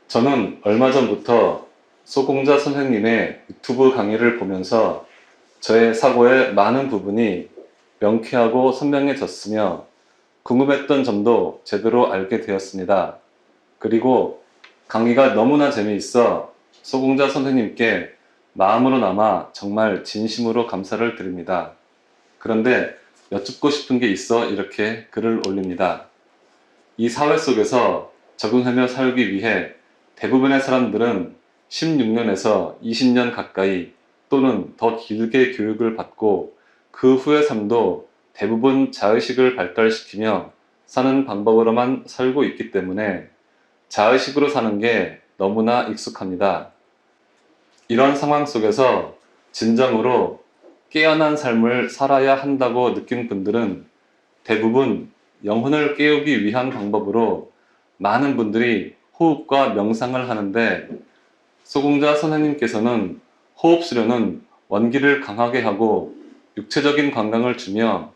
저는 얼마 전부터 소공자 선생님의 유튜브 강의를 보면서 저의 사고의 많은 부분이 명쾌하고 선명해졌으며 궁금했던 점도 제대로 알게 되었습니다. 그리고 강의가 너무나 재미있어 소공자 선생님께 마음으로나마 정말 진심으로 감사를 드립니다. 그런데 여쭙고 싶은 게 있어 이렇게 글을 올립니다. 이 사회 속에서 적응하며 살기 위해 대부분의 사람들은 16년에서 20년 가까이 또는 더 길게 교육을 받고 그 후의 삶도 대부분 자의식을 발달시키며 사는 방법으로만 살고 있기 때문에 자의식으로 사는 게 너무나 익숙합니다. 이런 상황 속에서 진정으로 깨어난 삶을 살아야 한다고 느낀 분들은 대부분 영혼을 깨우기 위한 방법으로 많은 분들이 호흡과 명상을 하는데 소공자 선생님께서는 호흡 수련은 원기를 강하게 하고 육체적인 건강을 주며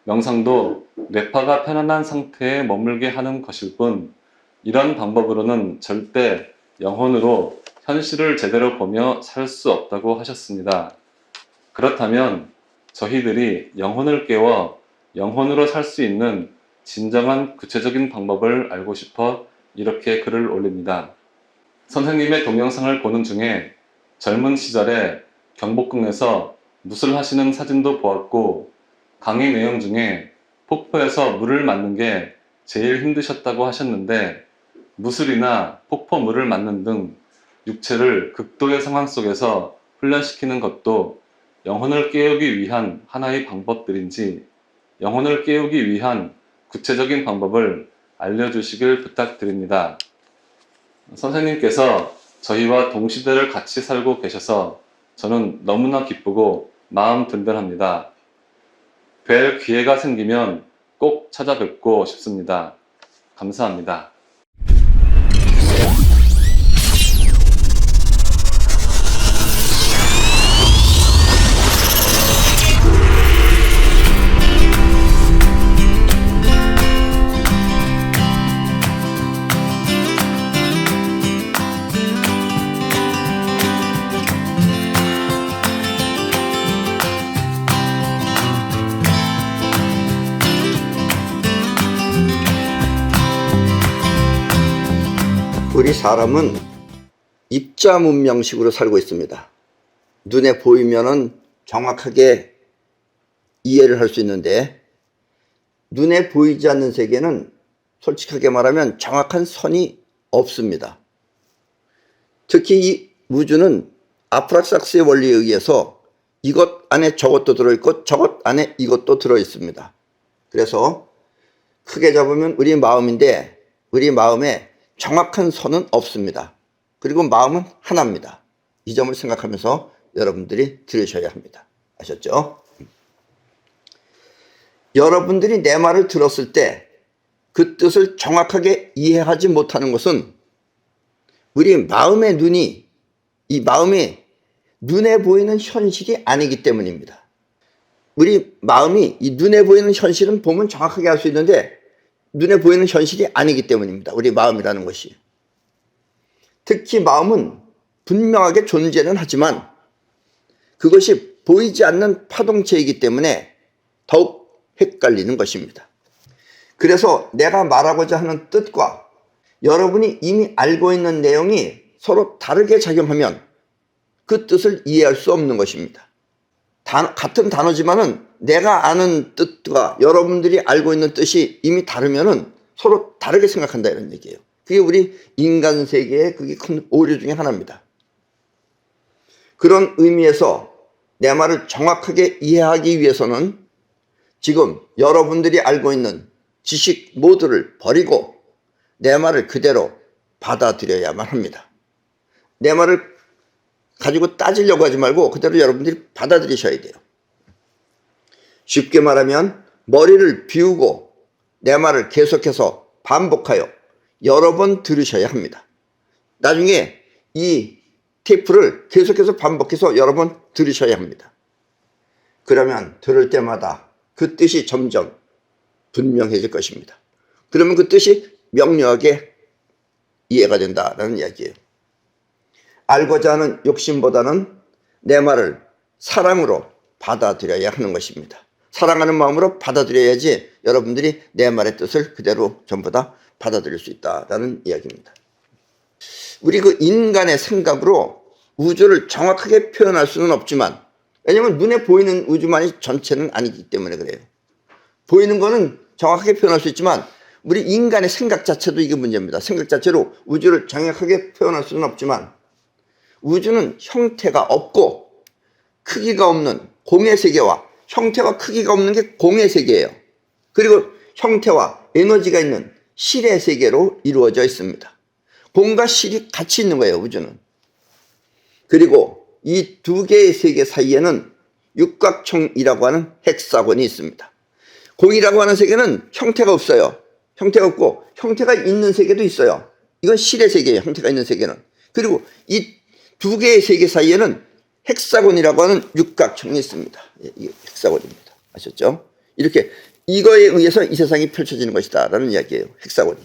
명상도 뇌파가 편안한 상태에 머물게 하는 것일 뿐 이런 방법으로는 절대 영혼으로 현실을 제대로 보며 살 수 없다고 하셨습니다. 그렇다면 저희들이 영혼을 깨워 영혼으로 살 수 있는 진정한 구체적인 방법을 알고 싶어 이렇게 글을 올립니다. 선생님의 동영상을 보는 중에 젊은 시절에 경복궁에서 무술 하시는 사진도 보았고 강의 내용 중에 폭포에서 물을 맞는 게 제일 힘드셨다고 하셨는데 무술이나 폭포 물을 맞는 등 육체를 극도의 상황 속에서 훈련시키는 것도 영혼을 깨우기 위한 하나의 방법들인지 영혼을 깨우기 위한 구체적인 방법을 알려주시길 부탁드립니다. 선생님께서 저희와 동시대를 같이 살고 계셔서 저는 너무나 기쁘고 마음 든든합니다. 뵐 기회가 생기면 꼭 찾아뵙고 싶습니다. 감사합니다. 우리 사람은 입자 문명식으로 살고 있습니다. 눈에 보이면은 정확하게 이해를 할 수 있는데 눈에 보이지 않는 세계는 솔직하게 말하면 정확한 선이 없습니다. 특히 이 우주는 아프락삭스의 원리에 의해서 이것 안에 저것도 들어있고 저것 안에 이것도 들어있습니다. 그래서 크게 잡으면 우리 마음인데 우리 마음에 정확한 선은 없습니다. 그리고 마음은 하나입니다. 이 점을 생각하면서 여러분들이 들으셔야 합니다. 아셨죠? 여러분들이 내 말을 들었을 때 그 뜻을 정확하게 이해하지 못하는 것은 우리 마음의 눈이 이 마음이 눈에 보이는 현실이 아니기 때문입니다. 우리 마음이 이 눈에 보이는 현실은 보면 정확하게 알 수 있는데 눈에 보이는 현실이 아니기 때문입니다. 우리 마음이라는 것이. 특히 마음은 분명하게 존재는 하지만 그것이 보이지 않는 파동체이기 때문에 더욱 헷갈리는 것입니다. 그래서 내가 말하고자 하는 뜻과 여러분이 이미 알고 있는 내용이 서로 다르게 작용하면 그 뜻을 이해할 수 없는 것입니다. 같은 단어지만은 내가 아는 뜻과 여러분들이 알고 있는 뜻이 이미 다르면은 서로 다르게 생각한다 이런 얘기예요. 그게 우리 인간 세계의 그게 큰 오류 중에 하나입니다. 그런 의미에서 내 말을 정확하게 이해하기 위해서는 지금 여러분들이 알고 있는 지식 모두를 버리고 내 말을 그대로 받아들여야만 합니다. 내 말을 가지고 따지려고 하지 말고 그대로 여러분들이 받아들이셔야 돼요. 쉽게 말하면 머리를 비우고 내 말을 계속해서 반복하여 여러 번 들으셔야 합니다. 나중에 이 테이프를 계속해서 반복해서 여러 번 들으셔야 합니다. 그러면 들을 때마다 그 뜻이 점점 분명해질 것입니다. 그러면 그 뜻이 명료하게 이해가 된다라는 이야기예요. 알고자 하는 욕심보다는 내 말을 사랑으로 받아들여야 하는 것입니다. 사랑하는 마음으로 받아들여야지 여러분들이 내 말의 뜻을 그대로 전부 다 받아들일 수 있다라는 이야기입니다. 우리 그 인간의 생각으로 우주를 정확하게 표현할 수는 없지만, 왜냐하면 눈에 보이는 우주만이 전체는 아니기 때문에 그래요. 보이는 거는 정확하게 표현할 수 있지만 우리 인간의 생각 자체도 이게 문제입니다. 생각 자체로 우주를 정확하게 표현할 수는 없지만 우주는 형태가 없고 크기가 없는 공의 세계와 형태와 크기가 없는 게 공의 세계예요. 그리고 형태와 에너지가 있는 실의 세계로 이루어져 있습니다. 공과 실이 같이 있는 거예요, 우주는. 그리고 이 두 개의 세계 사이에는 육각형이라고 하는 헥사곤이 있습니다. 공이라고 하는 세계는 형태가 없어요. 형태가 없고 형태가 있는 세계도 있어요. 이건 실의 세계예요, 형태가 있는 세계는. 그리고 이 두 개의 세계 사이에는 헥사곤이라고 하는 육각형이 있습니다. 이게 헥사곤입니다. 아셨죠? 이렇게 이거에 의해서 이 세상이 펼쳐지는 것이다 라는 이야기예요. 헥사곤이.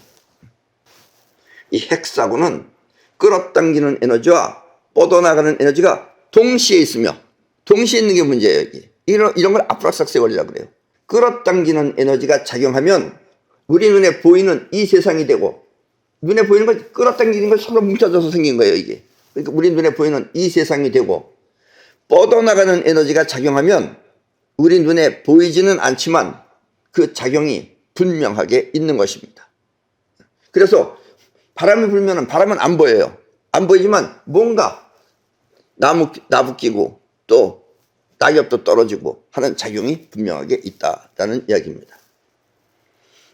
이 헥사곤은 끌어당기는 에너지와 뻗어나가는 에너지가 동시에 있으며, 동시에 있는 게 문제예요. 여기. 이런 걸 아프락삭스의 원리라고 그래요. 끌어당기는 에너지가 작용하면 우리 눈에 보이는 이 세상이 되고, 눈에 보이는 걸 끌어당기는 걸 서로 뭉쳐져서 생긴 거예요, 이게. 그러니까 우리 눈에 보이는 이 세상이 되고, 뻗어나가는 에너지가 작용하면 우리 눈에 보이지는 않지만 그 작용이 분명하게 있는 것입니다. 그래서 바람이 불면 바람은 안 보여요. 안 보이지만 뭔가 나무 끼고 또 낙엽도 떨어지고 하는 작용이 분명하게 있다라는 이야기입니다.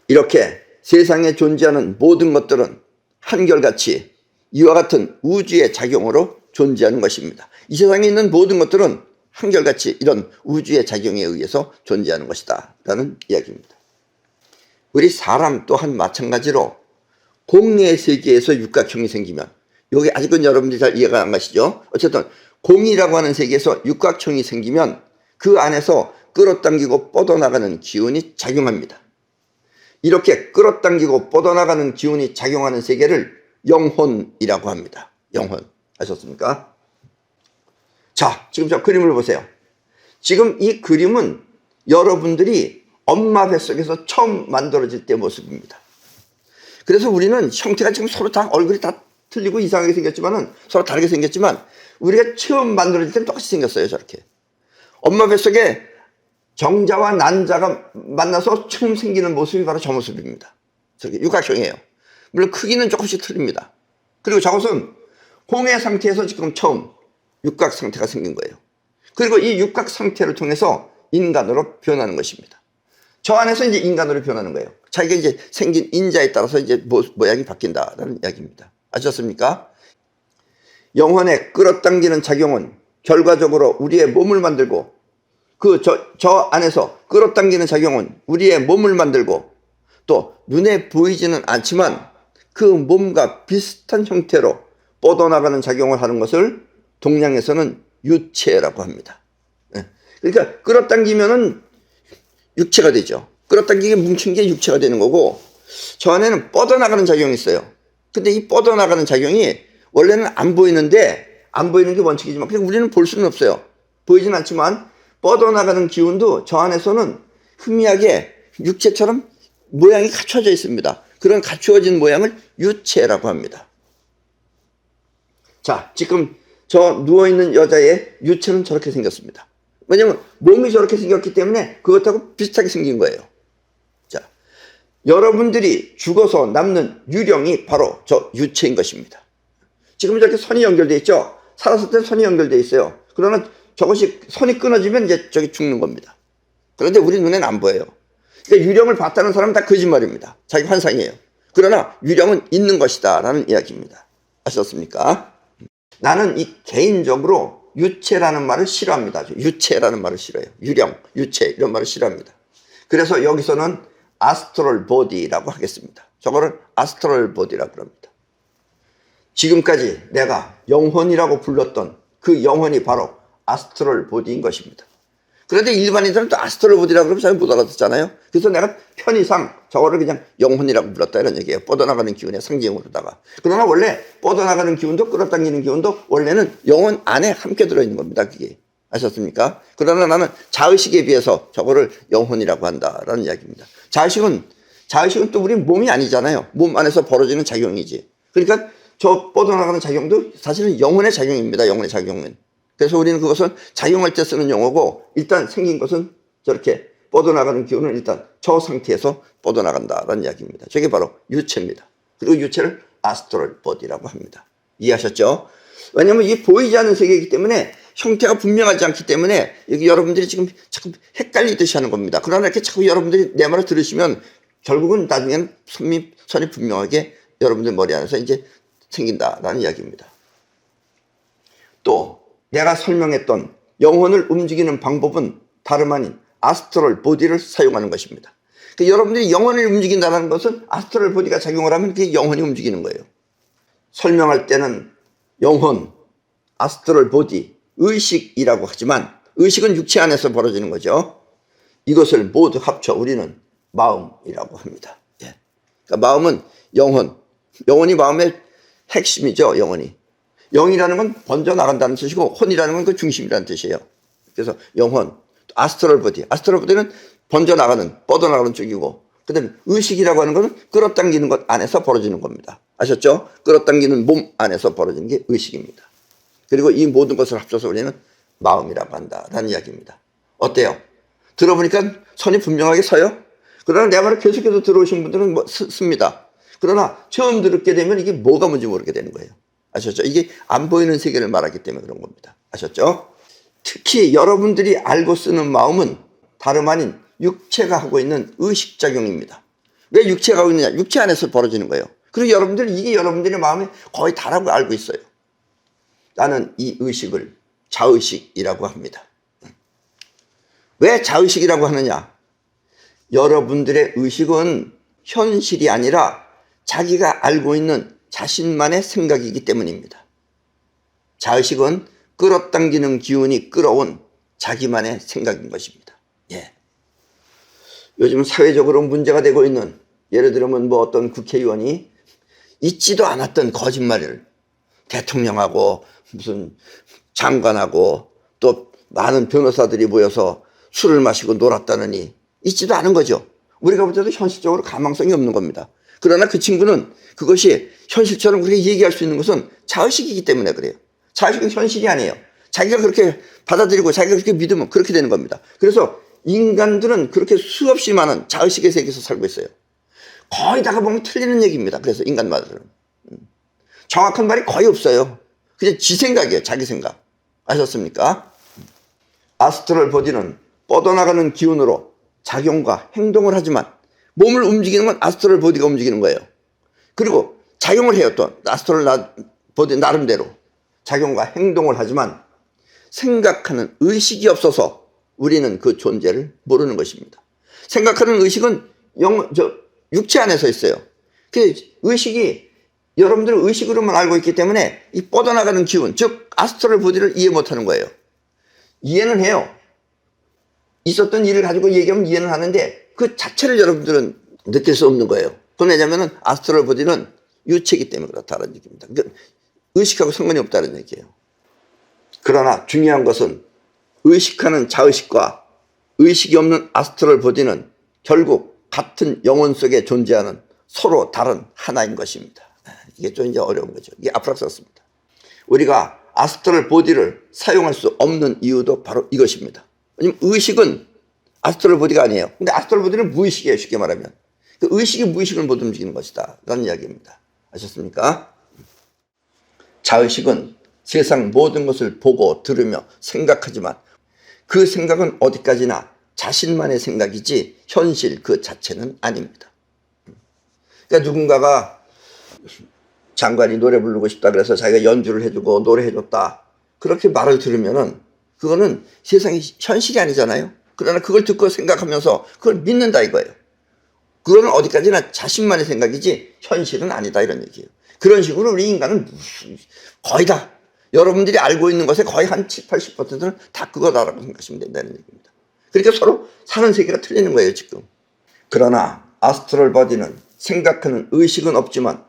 이렇게 세상에 존재하는 모든 것들은 한결같이 이와 같은 우주의 작용으로 존재하는 것입니다. 이 세상에 있는 모든 것들은 한결같이 이런 우주의 작용에 의해서 존재하는 것이다 라는 이야기입니다. 우리 사람 또한 마찬가지로 공의 세계에서 육각형이 생기면, 여기 아직은 여러분들이 잘 이해가 안 가시죠? 어쨌든 공이라고 하는 세계에서 육각형이 생기면 그 안에서 끌어당기고 뻗어나가는 기운이 작용합니다. 이렇게 끌어당기고 뻗어나가는 기운이 작용하는 세계를 영혼이라고 합니다. 영혼. 아셨습니까? 자, 지금 저 그림을 보세요. 지금 이 그림은 여러분들이 엄마 뱃속에서 처음 만들어질 때 모습입니다. 그래서 우리는 형태가 지금 서로 다 얼굴이 다 틀리고 이상하게 생겼지만은, 서로 다르게 생겼지만 우리가 처음 만들어질 때는 똑같이 생겼어요. 저렇게. 엄마 뱃속에 정자와 난자가 만나서 처음 생기는 모습이 바로 저 모습입니다. 저렇게 육각형이에요. 물론 크기는 조금씩 틀립니다. 그리고 저것은 공의 상태에서 지금 처음 육각 상태가 생긴 거예요. 그리고 이 육각 상태를 통해서 인간으로 변하는 것입니다. 저 안에서 이제 인간으로 변하는 거예요. 자기가 이제 생긴 인자에 따라서 이제 모양이 바뀐다라는 이야기입니다. 아셨습니까? 영혼의 끌어당기는 작용은 결과적으로 우리의 몸을 만들고, 저 안에서 끌어당기는 작용은 우리의 몸을 만들고, 또 눈에 보이지는 않지만 그 몸과 비슷한 형태로 뻗어나가는 작용을 하는 것을 동양에서는 유체라고 합니다. 그러니까 끌어당기면은 육체가 되죠. 끌어당기게 뭉친 게 육체가 되는 거고, 저 안에는 뻗어나가는 작용이 있어요. 근데 이 뻗어나가는 작용이 원래는 안 보이는데, 안 보이는 게 원칙이지만 그냥 우리는 볼 수는 없어요. 보이진 않지만 뻗어나가는 기운도 저 안에서는 희미하게 육체처럼 모양이 갖춰져 있습니다. 그런 갖추어진 모양을 유체라고 합니다. 자, 지금 저 누워있는 여자의 유체는 저렇게 생겼습니다. 왜냐면 몸이 저렇게 생겼기 때문에 그것하고 비슷하게 생긴 거예요. 자, 여러분들이 죽어서 남는 유령이 바로 저 유체인 것입니다. 지금 저렇게 선이 연결되어 있죠? 살았을 때 선이 연결되어 있어요. 그러나 저것이 선이 끊어지면 이제 저기 죽는 겁니다. 그런데 우리 눈에는 안 보여요. 그러니까 유령을 봤다는 사람은 다 거짓말입니다. 자기 환상이에요. 그러나 유령은 있는 것이다 라는 이야기입니다. 아셨습니까? 나는 이 개인적으로 유체라는 말을 싫어합니다. 유체라는 말을 싫어해요. 유령, 유체 이런 말을 싫어합니다. 그래서 여기서는 아스트럴 보디라고 하겠습니다. 저거를 아스트럴 보디라고 합니다. 지금까지 내가 영혼이라고 불렀던 그 영혼이 바로 아스트럴 보디인 것입니다. 그런데 일반인들은 또 아스트럴 보디라고 그러면 잘 못 알아듣잖아요. 그래서 내가 편의상 저거를 그냥 영혼이라고 불렀다 이런 얘기예요. 뻗어나가는 기운의 상징으로다가. 그러나 원래 뻗어나가는 기운도 끌어당기는 기운도 원래는 영혼 안에 함께 들어있는 겁니다. 그게. 아셨습니까? 그러나 나는 자의식에 비해서 저거를 영혼이라고 한다라는 이야기입니다. 자의식은 또 우리 몸이 아니잖아요. 몸 안에서 벌어지는 작용이지. 그러니까 저 뻗어나가는 작용도 사실은 영혼의 작용입니다. 영혼의 작용은. 그래서 우리는 그것은 작용할 때 쓰는 용어고 일단 생긴 것은 저렇게 뻗어나가는 기운은 일단 저 상태에서 뻗어나간다라는 이야기입니다. 저게 바로 유체입니다. 그리고 유체를 아스트럴 보디라고 합니다. 이해하셨죠? 왜냐하면 이게 보이지 않는 세계이기 때문에 형태가 분명하지 않기 때문에 여기 여러분들이 지금 자꾸 헷갈리듯이 하는 겁니다. 그러나 이렇게 자꾸 여러분들이 내 말을 들으시면 결국은 나중에는 선이 분명하게 여러분들 머리 안에서 이제 생긴다라는 이야기입니다. 또 내가 설명했던 영혼을 움직이는 방법은 다름 아닌 아스트럴 보디를 사용하는 것입니다. 그러니까 여러분들이 영혼을 움직인다는 것은 아스트럴 보디가 작용을 하면 그게 영혼이 움직이는 거예요. 설명할 때는 영혼, 아스트럴 보디, 의식이라고 하지만 의식은 육체 안에서 벌어지는 거죠. 이것을 모두 합쳐 우리는 마음이라고 합니다. 예. 그러니까 마음은 영혼이 마음의 핵심이죠. 영이라는 건 번져 나간다는 뜻이고 혼이라는 건 그 중심이라는 뜻이에요. 그래서 영혼, 아스트럴 보디는 번져 나가는, 뻗어 나가는 쪽이고, 그다음에 의식이라고 하는 것은 끌어당기는 것 안에서 벌어지는 겁니다. 아셨죠? 끌어당기는 몸 안에서 벌어지는 게 의식입니다. 그리고 이 모든 것을 합쳐서 우리는 마음이라고 한다라는 이야기입니다. 어때요? 들어보니까 선이 분명하게 서요? 그러나 내 말을 계속해서 들어오신 분들은 씁니다. 그러나 처음 듣게 되면 이게 뭐가 뭔지 모르게 되는 거예요. 아셨죠? 이게 안 보이는 세계를 말하기 때문에 그런 겁니다. 아셨죠? 특히 여러분들이 알고 쓰는 마음은 다름 아닌 육체가 하고 있는 의식작용입니다. 왜 육체가 하고 있느냐? 육체 안에서 벌어지는 거예요. 그리고 이게 여러분들의 마음에 거의 다라고 알고 있어요. 나는 이 의식을 자의식이라고 합니다. 왜 자의식이라고 하느냐? 여러분들의 의식은 현실이 아니라 자기가 알고 있는 자신만의 생각이기 때문입니다. 자의식은 끌어당기는 기운이 끌어온 자기만의 생각인 것입니다. 예. 요즘 사회적으로 문제가 되고 있는, 예를 들면 뭐 어떤 국회의원이 있지도 않았던 거짓말을 대통령하고 무슨 장관하고 또 많은 변호사들이 모여서 술을 마시고 놀았다느니 있지도 않은 거죠. 우리가 볼 때도 현실적으로 가망성이 없는 겁니다. 그러나 그 친구는 그것이 현실처럼 그렇게 얘기할 수 있는 것은 자의식이기 때문에 그래요. 자의식은 현실이 아니에요. 자기가 그렇게 받아들이고 자기가 그렇게 믿으면 그렇게 되는 겁니다. 그래서 인간들은 그렇게 수없이 많은 자의식의 세계에서 살고 있어요. 거의 다가 보면 틀리는 얘기입니다. 그래서 인간마들은 정확한 말이 거의 없어요. 그냥 지 생각이에요. 자기 생각. 아셨습니까? 아스트럴 보디는 뻗어나가는 기운으로 작용과 행동을 하지만 몸을 움직이는 건 아스트럴 보디가 움직이는 거예요. 그리고 작용을 해요. 또 아스트럴 보디 나름대로 작용과 행동을 하지만 생각하는 의식이 없어서 우리는 그 존재를 모르는 것입니다. 생각하는 의식은 육체 안에서 있어요. 그 의식이 여러분들은 의식으로만 알고 있기 때문에 이 뻗어나가는 기운, 즉 아스트럴 보디를 이해 못하는 거예요. 이해는 해요. 있었던 일을 가지고 얘기하면 이해는 하는데 그 자체를 여러분들은 느낄 수 없는 거예요. 그건 왜냐하면 아스트럴 보디는 유체이기 때문에 그렇다는 얘기입니다. 그러니까 의식하고 상관이 없다는 얘기예요. 그러나 중요한 것은 의식하는 자의식과 의식이 없는 아스트럴 보디는 결국 같은 영혼 속에 존재하는 서로 다른 하나인 것입니다. 이게 좀 이제 어려운 거죠. 이게 아프락스입니다. 우리가 아스트럴 보디를 사용할 수 없는 이유도 바로 이것입니다. 왜냐면 의식은 아스트럴 보디가 아니에요. 근데 아스트럴 보디는 무의식이에요. 쉽게 말하면. 그 의식이 무의식을 못 움직이는 것이다 라는 이야기입니다. 아셨습니까? 자의식은 세상 모든 것을 보고 들으며 생각하지만 그 생각은 어디까지나 자신만의 생각이지 현실 그 자체는 아닙니다. 그러니까 누군가가 장관이 노래 부르고 싶다 그래서 자기가 연주를 해주고 노래해줬다 그렇게 말을 들으면은 그거는 세상이 현실이 아니잖아요. 그러나 그걸 듣고 생각하면서 그걸 믿는다 이거예요. 그거는 어디까지나 자신만의 생각이지 현실은 아니다 이런 얘기예요. 그런 식으로 우리 인간은 거의 다 여러분들이 알고 있는 것의 거의 한 70, 80%는 다 그거다라고 생각하시면 된다는 얘기입니다. 그러니까 서로 사는 세계가 틀리는 거예요 지금. 그러나 아스트럴 버디는 생각하는 의식은 없지만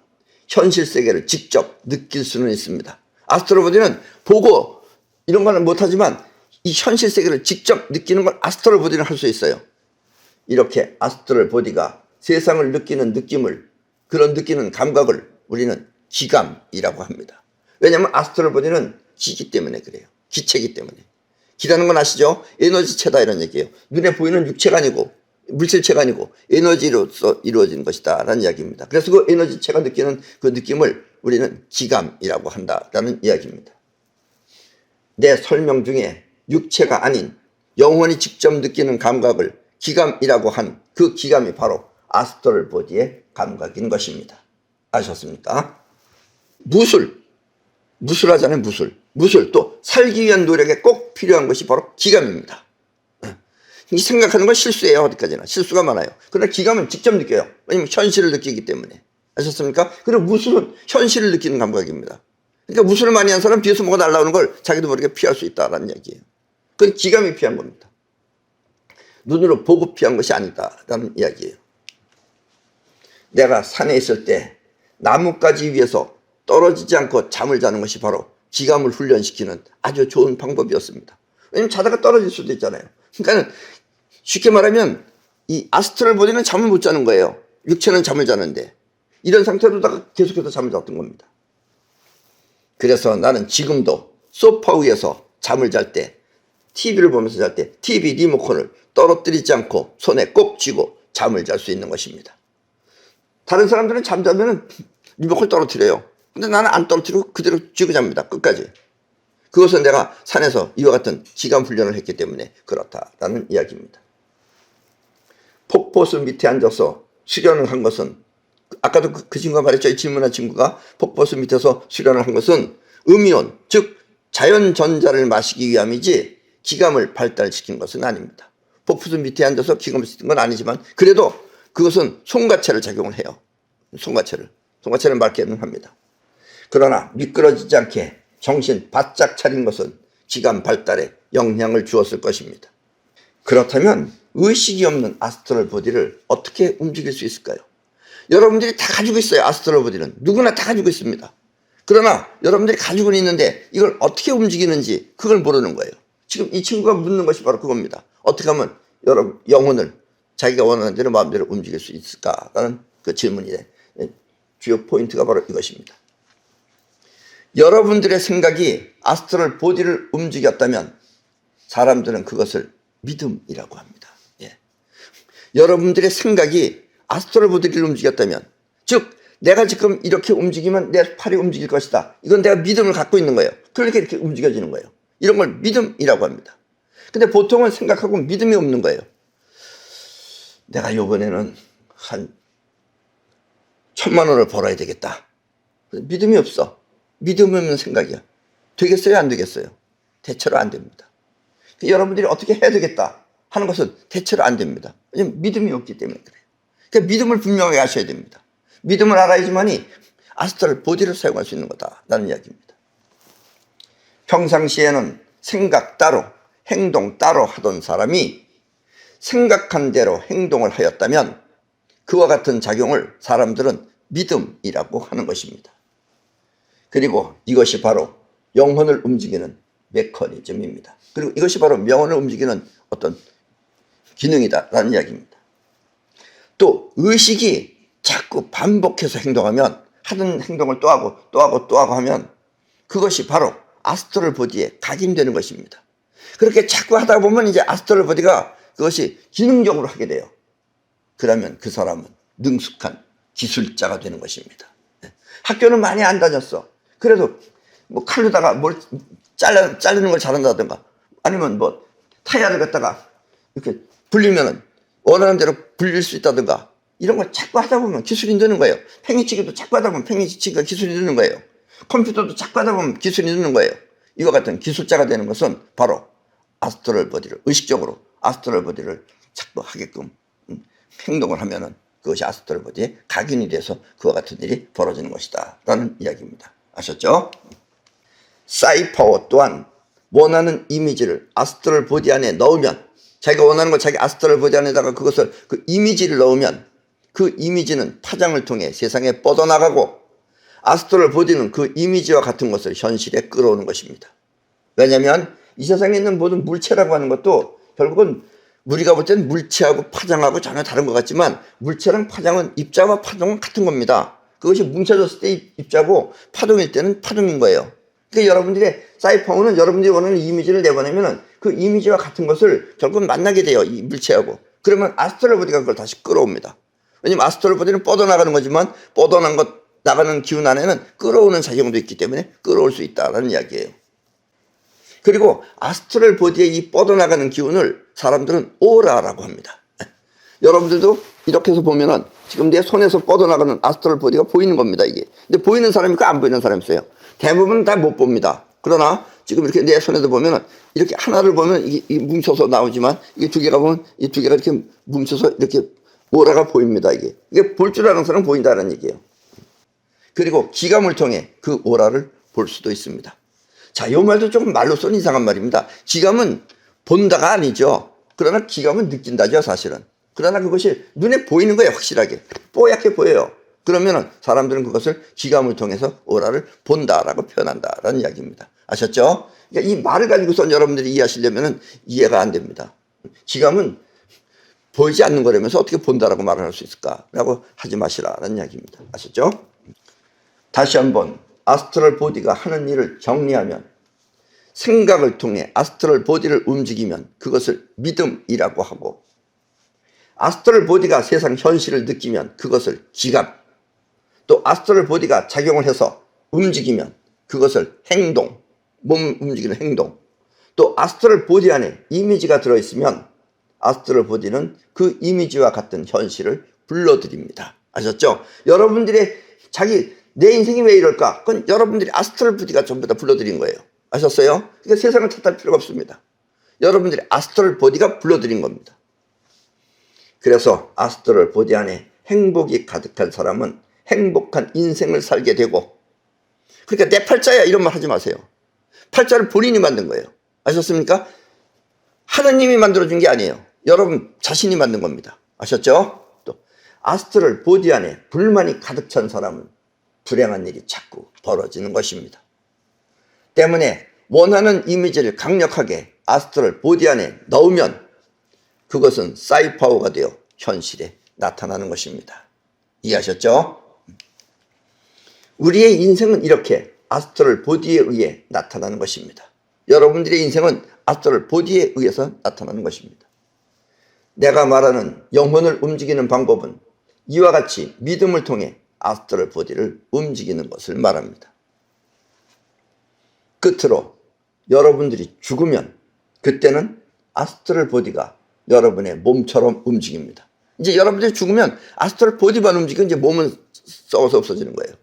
현실 세계를 직접 느낄 수는 있습니다. 아스트럴 버디는 보고 이런 거는 못하지만 이 현실 세계를 직접 느끼는 걸 아스트럴 버디는 할 수 있어요. 이렇게 아스트럴 버디가 세상을 느끼는 느낌을, 그런 느끼는 감각을 우리는 기감이라고 합니다. 왜냐하면 아스트럴 버디는 기기 때문에 그래요. 기체이기 때문에. 기라는 건 아시죠? 에너지체다 이런 얘기예요. 눈에 보이는 육체가 아니고 물질체가 아니고 에너지로서 이루어진 것이다 라는 이야기입니다. 그래서 그 에너지체가 느끼는 그 느낌을 우리는 기감이라고 한다라는 이야기입니다. 내 설명 중에 육체가 아닌 영혼이 직접 느끼는 감각을 기감이라고 한 그 기감이 바로 아스트럴 보디의 감각인 것입니다. 아셨습니까? 무술하잖아요. 무술 또 살기 위한 노력에 꼭 필요한 것이 바로 기감입니다. 생각하는 건 실수예요. 어디까지나 실수가 많아요. 그러나 기감은 직접 느껴요. 왜냐면 현실을 느끼기 때문에. 아셨습니까? 그리고 무술은 현실을 느끼는 감각입니다. 그러니까 무술을 많이 한 사람 뒤에서 뭐가 날아오는 걸 자기도 모르게 피할 수 있다는 얘기예요. 그건 기감이 피한 겁니다. 눈으로 보고 피한 것이 아니다라는 이야기예요. 내가 산에 있을 때 나뭇가지 위에서 떨어지지 않고 잠을 자는 것이 바로 기감을 훈련시키는 아주 좋은 방법이었습니다. 왜냐면 자다가 떨어질 수도 있잖아요. 그러니까 쉽게 말하면 이 아스트럴 보디는 잠을 못 자는 거예요. 육체는 잠을 자는데 이런 상태로다가 계속해서 잠을 잤던 겁니다. 그래서 나는 지금도 소파 위에서 잠을 잘 때, TV를 보면서 잘 때 TV 리모컨을 떨어뜨리지 않고 손에 꼭 쥐고 잠을 잘 수 있는 것입니다. 다른 사람들은 잠자면 리모컨을 떨어뜨려요. 근데 나는 안 떨어뜨리고 그대로 쥐고 잡니다. 끝까지. 그것은 내가 산에서 이와 같은 기감 훈련을 했기 때문에 그렇다라는 이야기입니다. 폭포수 밑에 앉아서 수련을 한 것은, 아까도 그 친구가 말했죠. 이 질문한 친구가 폭포수 밑에서 수련을 한 것은 음이온, 즉 자연전자를 마시기 위함이지 기감을 발달시킨 것은 아닙니다. 폭포수 밑에 앉아서 기감을 쓰는 건 아니지만 그래도 그것은 송가체를 작용을 해요. 송가체를 맑게는 합니다. 그러나 미끄러지지 않게 정신 바짝 차린 것은 기감 발달에 영향을 주었을 것입니다. 그렇다면 의식이 없는 아스트럴 보디를 어떻게 움직일 수 있을까요? 여러분들이 다 가지고 있어요. 아스트럴 보디는 누구나 다 가지고 있습니다. 그러나 여러분들이 가지고는 있는데 이걸 어떻게 움직이는지 그걸 모르는 거예요. 지금 이 친구가 묻는 것이 바로 그겁니다. 어떻게 하면 여러분 영혼을 자기가 원하는 대로 마음대로 움직일 수 있을까라는 그 질문의 주요 포인트가 바로 이것입니다. 여러분들의 생각이 아스트럴 보디를 움직였다면 사람들은 그것을 믿음이라고 합니다. 예. 여러분들의 생각이 아스트럴 보디를 움직였다면, 즉 내가 지금 이렇게 움직이면 내 팔이 움직일 것이다. 이건 내가 믿음을 갖고 있는 거예요. 그러니까 이렇게 움직여지는 거예요. 이런 걸 믿음이라고 합니다. 근데 보통은 생각하고 믿음이 없는 거예요. 내가 이번에는 한 1,000만 원을 벌어야 되겠다. 믿음이 없어. 믿음이 없는 생각이야. 되겠어요? 안 되겠어요? 대체로 안 됩니다. 여러분들이 어떻게 해야 되겠다 하는 것은 대체로 안 됩니다. 왜냐하면 믿음이 없기 때문에 그래요. 그러니까 믿음을 분명하게 하셔야 됩니다. 믿음을 알아야지만이 아스트럴 보디를 사용할 수 있는 거다라는 이야기입니다. 평상시에는 생각 따로 행동 따로 하던 사람이 생각한 대로 행동을 하였다면 그와 같은 작용을 사람들은 믿음이라고 하는 것입니다. 그리고 이것이 바로 영혼을 움직이는 메커니즘입니다. 그리고 이것이 바로 영혼을 움직이는 어떤 기능이다라는 이야기입니다. 또 의식이 자꾸 반복해서 행동하면, 하던 행동을 또 하고 또 하고 또 하고 하면 그것이 바로 아스트럴 보디에 각인되는 것입니다. 그렇게 자꾸 하다 보면 이제 아스트럴 보디가 그것이 기능적으로 하게 돼요. 그러면 그 사람은 능숙한 기술자가 되는 것입니다. 학교는 많이 안 다녔어. 그래도 뭐 칼로다가 뭘 자르는 걸 잘한다든가, 아니면 뭐 타이어를 갖다가 이렇게 불리면은 원하는 대로 불릴 수 있다든가, 이런 걸 자꾸 하다 보면 기술이 느는 거예요. 팽이치기도 자꾸 하다 보면 팽이치기가 기술이 느는 거예요. 컴퓨터도 자꾸 하다 보면 기술이 느는 거예요. 이와 같은 기술자가 되는 것은 바로 아스트럴 보디를, 의식적으로 아스트럴 보디를 자꾸 하게끔 행동을 하면은 그것이 아스트럴 보디에 각인이 돼서 그와 같은 일이 벌어지는 것이다 라는 이야기입니다. 아셨죠? 사이파워 또한 원하는 이미지를 아스트럴 보디 안에 넣으면 자기가 원하는 걸 자기 아스트랄 보디 안에다가 그것을 그 이미지를 넣으면 그 이미지는 파장을 통해 세상에 뻗어나가고 아스트랄 보디는 그 이미지와 같은 것을 현실에 끌어오는 것입니다. 왜냐하면 이 세상에 있는 모든 물체라고 하는 것도 결국은 우리가 볼 때는 물체하고 파장하고 전혀 다른 것 같지만 물체랑 파장은 입자와 파동은 같은 겁니다. 그것이 뭉쳐졌을 때 입자고 파동일 때는 파동인 거예요. 그러니까 여러분들의 사이펑은 여러분들이 원하는 이미지를 내보내면 그 이미지와 같은 것을 결국 만나게 돼요. 이 물체하고. 그러면 아스트랄 보디가 그걸 다시 끌어옵니다. 왜냐면 아스트랄 보디는 뻗어나가는 거지만 나가는 기운 안에는 끌어오는 작용도 있기 때문에 끌어올 수 있다는 이야기예요. 그리고 아스트랄 보디의 이 뻗어나가는 기운을 사람들은 오라라고 합니다. 여러분들도 이렇게 해서 보면은 지금 내 손에서 뻗어나가는 아스트랄 보디가 보이는 겁니다, 이게. 근데 보이는 사람이 있고 안 보이는 사람이 있어요. 대부분은 다 못 봅니다. 그러나 지금 이렇게 내 손에도 보면은 이렇게 하나를 보면 이게 뭉쳐서 나오지만 이게 두 개가 보면 이 두 개가 이렇게 뭉쳐서 이렇게 오라가 보입니다, 이게. 이게 볼 줄 아는 사람은 보인다는 얘기예요. 그리고 기감을 통해 그 오라를 볼 수도 있습니다. 자, 이 말도 조금 말로서는 이상한 말입니다. 기감은 본다가 아니죠. 그러나 기감은 느낀다죠, 사실은. 그러나 그것이 눈에 보이는 거예요, 확실하게. 뽀얗게 보여요. 그러면 사람들은 그것을 기감을 통해서 오라를 본다라고 표현한다라는 이야기입니다. 아셨죠? 그러니까 이 말을 가지고선 여러분들이 이해하시려면 이해가 안 됩니다. 기감은 보이지 않는 거라면서 어떻게 본다라고 말을 할 수 있을까라고 하지 마시라라는 이야기입니다. 아셨죠? 다시 한번 아스트랄 보디가 하는 일을 정리하면 생각을 통해 아스트랄 보디를 움직이면 그것을 믿음이라고 하고 아스트랄 보디가 세상 현실을 느끼면 그것을 기감, 또 아스트랄 보디가 작용을 해서 움직이면 그것을 행동, 몸 움직이는 행동, 또 아스트랄 보디 안에 이미지가 들어있으면 아스트랄 보디는 그 이미지와 같은 현실을 불러들입니다. 아셨죠? 여러분들의 내 인생이 왜 이럴까? 그건 여러분들이 아스트랄 보디가 전부 다 불러들인 거예요. 아셨어요? 그러니까 세상을 탓할 필요가 없습니다. 여러분들이 아스트랄 보디가 불러들인 겁니다. 그래서 아스트랄 보디 안에 행복이 가득한 사람은 행복한 인생을 살게 되고, 그러니까 내 팔자야 이런 말 하지 마세요. 팔자를 본인이 만든 거예요. 아셨습니까? 하느님이 만들어준 게 아니에요. 여러분 자신이 만든 겁니다. 아셨죠? 또 아스트랄 보디 안에 불만이 가득 찬 사람은 불행한 일이 자꾸 벌어지는 것입니다. 때문에 원하는 이미지를 강력하게 아스트랄 보디 안에 넣으면 그것은 사이파워가 되어 현실에 나타나는 것입니다. 이해하셨죠? 우리의 인생은 이렇게 아스트랄 보디에 의해 나타나는 것입니다. 여러분들의 인생은 아스트랄 보디에 의해서 나타나는 것입니다. 내가 말하는 영혼을 움직이는 방법은 이와 같이 믿음을 통해 아스트랄 보디를 움직이는 것을 말합니다. 끝으로 여러분들이 죽으면 그때는 아스트랄 보디가 여러분의 몸처럼 움직입니다. 이제 여러분들이 죽으면 아스트랄 보디만 움직이고 이제 몸은 썩어서 없어지는 거예요.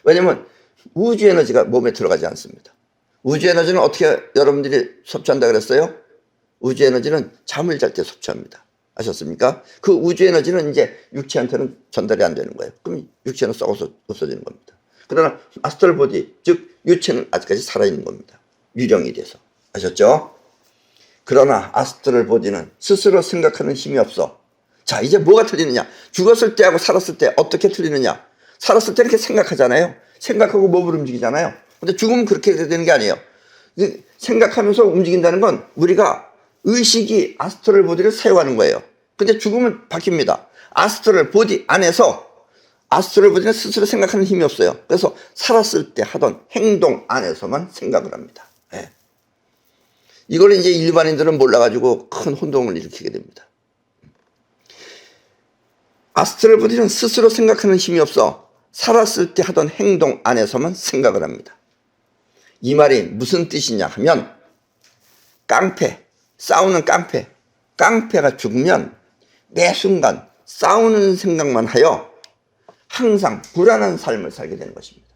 왜냐면 우주 에너지가 몸에 들어가지 않습니다. 우주 에너지는 어떻게 여러분들이 섭취한다 그랬어요? 우주 에너지는 잠을 잘 때 섭취합니다. 아셨습니까? 그 우주 에너지는 이제 육체한테는 전달이 안 되는 거예요. 그럼 육체는 썩어서 없어지는 겁니다. 그러나 아스트랄 보디, 즉 유체는 아직까지 살아있는 겁니다. 유령이 돼서. 아셨죠? 그러나 아스트랄 보디는 스스로 생각하는 힘이 없어. 자, 이제 뭐가 틀리느냐? 죽었을 때하고 살았을 때 어떻게 틀리느냐? 살았을 때 이렇게 생각하잖아요. 생각하고 몸을 움직이잖아요. 근데 죽으면 그렇게 되는 게 아니에요. 생각하면서 움직인다는 건 우리가 의식이 아스트랄 보디를 사용하는 거예요. 근데 죽으면 바뀝니다. 아스트랄 보디 안에서 아스트랄 보디는 스스로 생각하는 힘이 없어요. 그래서 살았을 때 하던 행동 안에서만 생각을 합니다. 네. 이걸 이제 일반인들은 몰라가지고 큰 혼동을 일으키게 됩니다. 아스트랄 보디는 스스로 생각하는 힘이 없어 살았을 때 하던 행동 안에서만 생각을 합니다. 이 말이 무슨 뜻이냐 하면 싸우는 깡패가 죽으면 매 순간 싸우는 생각만 하여 항상 불안한 삶을 살게 되는 것입니다.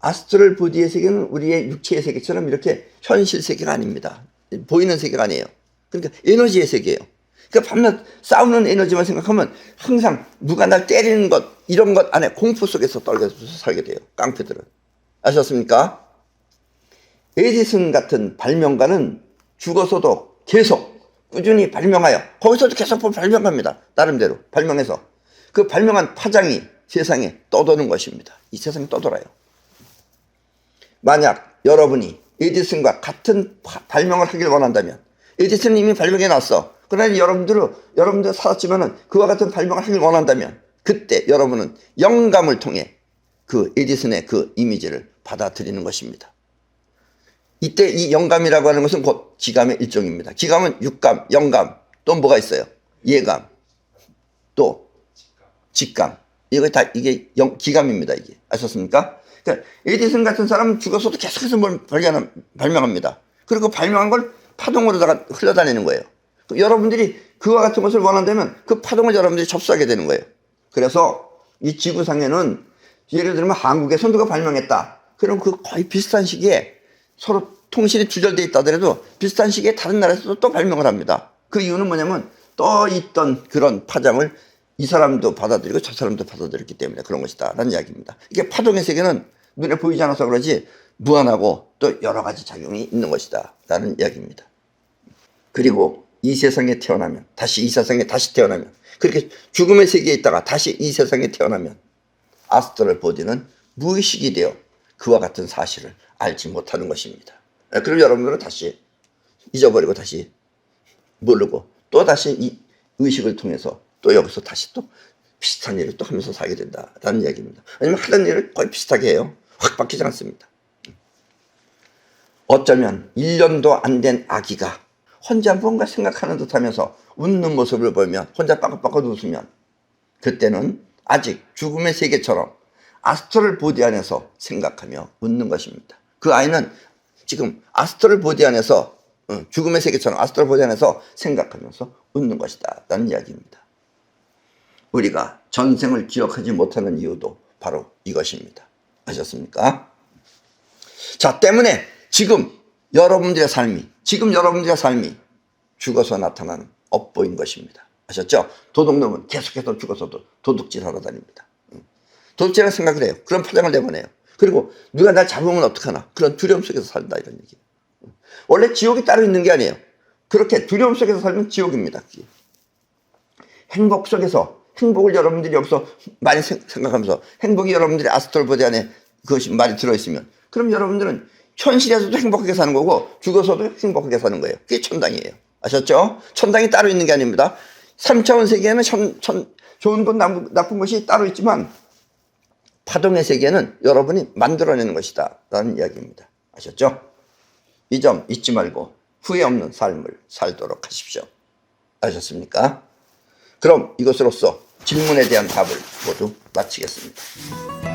아스트랄 보디의 세계는 우리의 육체의 세계처럼 이렇게 현실 세계가 아닙니다. 보이는 세계가 아니에요. 그러니까 에너지의 세계예요. 그러니까 밤낮 싸우는 에너지만 생각하면 항상 누가 날 때리는 것, 이런 것 안에 공포 속에서 떨려서 살게 돼요. 깡패들은. 아셨습니까? 에디슨 같은 발명가는 죽어서도 계속 꾸준히 발명하여 거기서도 계속 발명합니다. 나름대로 발명해서 그 발명한 파장이 세상에 떠도는 것입니다. 이 세상에 떠돌아요. 만약 여러분이 에디슨과 같은 발명을 하길 원한다면, 에디슨은 이미 발명해 놨어. 그러나 여러분들 살았지만은 그와 같은 발명을 하길 원한다면, 그때 여러분은 영감을 통해 그 에디슨의 그 이미지를 받아들이는 것입니다. 이때 이 영감이라고 하는 것은 곧 기감의 일종입니다. 기감은 육감, 영감, 또 뭐가 있어요? 예감, 또 직감. 이게 기감입니다. 이게 아셨습니까? 그러니까 에디슨 같은 사람은 죽어서도 계속해서 뭘 발명합니다. 그리고 발명한 걸 파동으로다가 흘러다니는 거예요. 여러분들이 그와 같은 것을 원한다면 그 파동을 여러분들이 접수하게 되는 거예요. 그래서 이 지구상에는 예를 들면 한국에서 누가 발명했다. 그럼 그 거의 비슷한 시기에 서로 통신이 두절되어 있다 하더라도 비슷한 시기에 다른 나라에서도 또 발명을 합니다. 그 이유는 뭐냐면 떠 있던 그런 파장을 이 사람도 받아들이고 저 사람도 받아들였기 때문에 그런 것이다 라는 이야기입니다. 이게 파동의 세계는 눈에 보이지 않아서 그러지 무한하고 또 여러 가지 작용이 있는 것이다 라는 이야기입니다. 그리고 이 세상에 태어나면, 다시 이 세상에 다시 태어나면, 그렇게 죽음의 세계에 있다가 다시 이 세상에 태어나면 아스트럴 보디는 무의식이 되어 그와 같은 사실을 알지 못하는 것입니다. 그럼 여러분들은 다시 잊어버리고 다시 모르고 또 다시 이 의식을 통해서 또 여기서 다시 또 비슷한 일을 또 하면서 살게 된다라는 이야기입니다. 왜냐면 하던 일을 거의 비슷하게 해요. 확 바뀌지 않습니다. 어쩌면 1년도 안 된 아기가 혼자 뭔가 생각하는 듯 하면서 웃는 모습을 보면, 혼자 빠긋빠긋 웃으면, 그때는 아직 죽음의 세계처럼 아스트럴 보디 안에서 생각하며 웃는 것입니다. 그 아이는 지금 아스트럴 보디 안에서, 죽음의 세계처럼 아스트럴 보디 안에서 생각하면서 웃는 것이다 라는 이야기입니다. 우리가 전생을 기억하지 못하는 이유도 바로 이것입니다. 아셨습니까? 자, 때문에 지금 여러분들의 삶이 죽어서 나타나는 업보인 것입니다. 아셨죠? 도둑놈은 계속해서 죽어서도 도둑질 하러 다닙니다. 도둑질하는 생각을 해요. 그런 파장을 내보내요. 그리고 누가 날 잡으면 어떡하나, 그런 두려움 속에서 산다 이런 얘기예요. 원래 지옥이 따로 있는 게 아니에요. 그렇게 두려움 속에서 살면 지옥입니다. 행복 속에서, 행복을 여러분들이 여기서 많이 생각하면서, 행복이 여러분들의 아스트럴 보디 안에 그것이 많이 들어있으면, 그럼 여러분들은 현실에서도 행복하게 사는 거고 죽어서도 행복하게 사는 거예요. 그게 천당이에요. 아셨죠? 천당이 따로 있는 게 아닙니다. 3차원 세계에는 좋은 것 나쁜 것이 따로 있지만 파동의 세계는 여러분이 만들어내는 것이다 라는 이야기입니다. 아셨죠? 이 점 잊지 말고 후회 없는 삶을 살도록 하십시오. 아셨습니까? 그럼 이것으로써 질문에 대한 답을 모두 마치겠습니다.